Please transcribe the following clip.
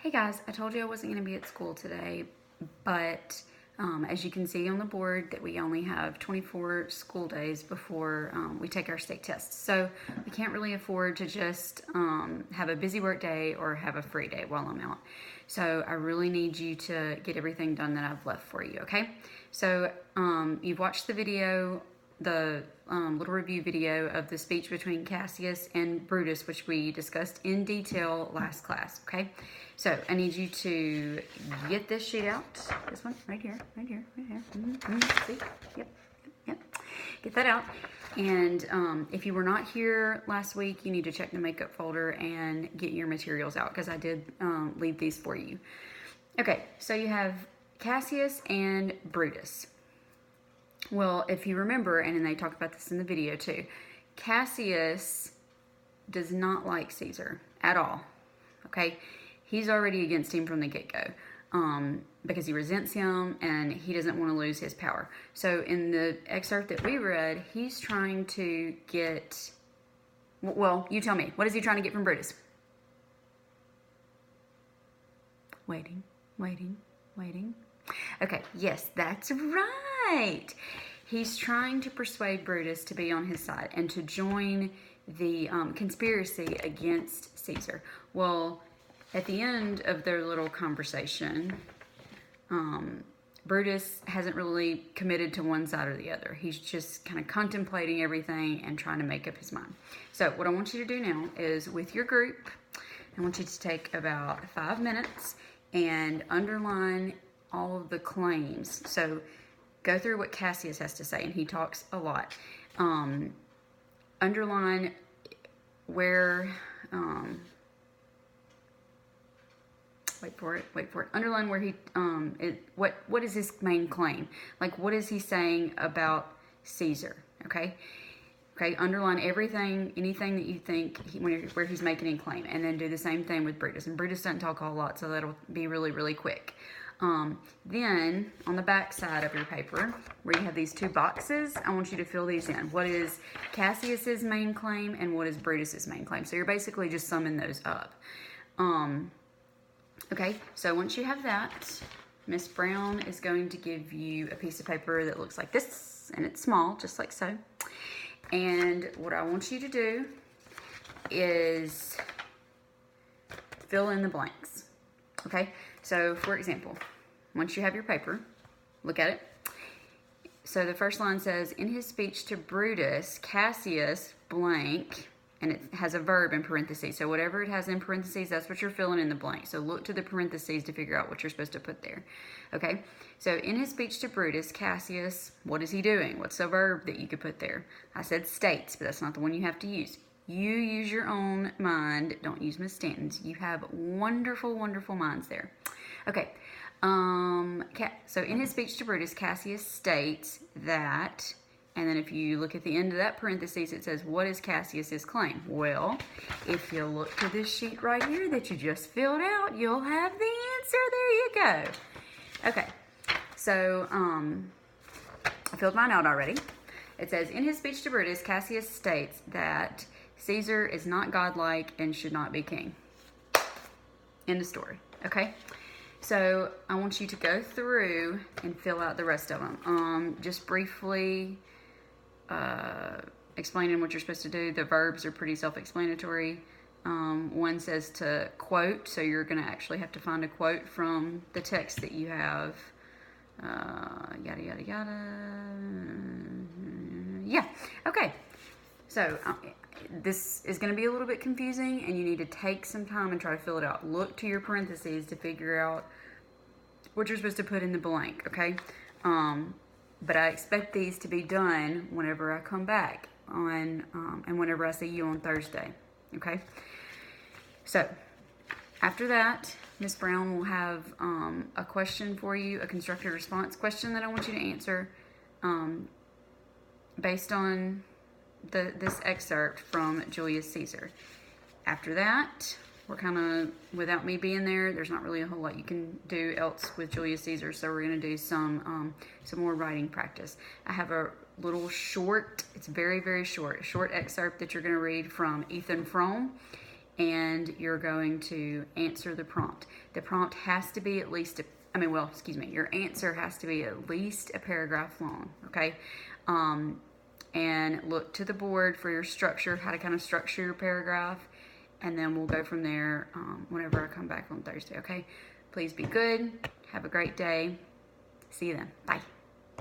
Hey guys, I told you I wasn't going to be at school today, but as you can see on the board that we only have 24 school days before we take our state tests. So we can't really afford to just have a busy work day or have a free day while I'm out. So I really need you to get everything done that I've left for you, okay? So you've watched the video, the little review video of the speech between Cassius and Brutus, which we discussed in detail last class, okay? So I need you to get this sheet out. This one, right here, right here, right here. See? Yep. Get that out. And if you were not here last week, you need to check the makeup folder and get your materials out because I did leave these for you. Okay, so you have Cassius and Brutus. Well, if you remember, and they talked about this in the video too, Cassius does not like Caesar at all, okay? He's already against him from the get-go because he resents him and he doesn't want to lose his power. So in the excerpt that we read, he's trying to get, well, you tell me, what is he trying to get from Brutus? Waiting. Okay, yes, that's right. He's trying to persuade Brutus to be on his side and to join the conspiracy against Caesar. Well, at the end of their little conversation, Brutus hasn't really committed to one side or the other. He's just kind of contemplating everything and trying to make up his mind. So what I want you to do now is with your group, I want you to take about 5 minutes and underline all of the claims. So go through what Cassius has to say, and he talks a lot. Underline where, wait for it. Underline where he, what is his main claim? Like, what is he saying about Caesar, okay? Okay, underline everything, anything that you think where he's making a claim, and then do the same thing with Brutus. And Brutus doesn't talk a whole lot, so that'll be really, really quick. Then, on the back side of your paper, where you have these two boxes, I want you to fill these in. What is Cassius's main claim, and what is Brutus's main claim? So you're basically just summing those up. Okay, so once you have that, Miss Brown is going to give you a piece of paper that looks like this, and it's small, just like so. And what I want you to do is fill in the blanks, okay? So, for example, once you have your paper, look at it. So the first line says, in his speech to Brutus, Cassius blank, and it has a verb in parentheses. So whatever it has in parentheses, that's what you're filling in the blank. So look to the parentheses to figure out what you're supposed to put there, okay? So in his speech to Brutus, Cassius, what is he doing? What's the verb that you could put there? I said states, but that's not the one you have to use. You use your own mind. Don't use Miss Stanton's. You have wonderful, wonderful minds there. Okay. So in his speech to Brutus, Cassius states that, and then if you look at the end of that parentheses, it says, what is Cassius's claim? Well, if you look to this sheet right here that you just filled out, you'll have the answer. There you go. Okay. So, I filled mine out already. It says, in his speech to Brutus, Cassius states that Caesar is not godlike and should not be king. End of story. Okay? So, I want you to go through and fill out the rest of them. Just briefly explaining what you're supposed to do. The verbs are pretty self-explanatory. One says to quote, so you're going to actually have to find a quote from the text that you have. Yada, yada, yada. Yeah, okay. So, this is going to be a little bit confusing, and you need to take some time and try to fill it out. Look to your parentheses to figure out what you're supposed to put in the blank, okay? But I expect these to be done whenever I come back on, and whenever I see you on Thursday, okay? So, after that, Miss Brown will have a question for you, a constructed response question that I want you to answer based on this excerpt from Julius Caesar. After that, we're kind of, without me being there, there's not really a whole lot you can do else with Julius Caesar, so we're going to do some more writing practice. I have a little short, it's very, very short, a short excerpt that you're going to read from Ethan Frome. and you're going to answer the prompt. The prompt has to be at least, your answer has to be at least a paragraph long, okay? And look to the board for your structure, how to kind of structure your paragraph, and then we'll go from there whenever I come back on Thursday, okay? Please be good. Have a great day. See you then. Bye.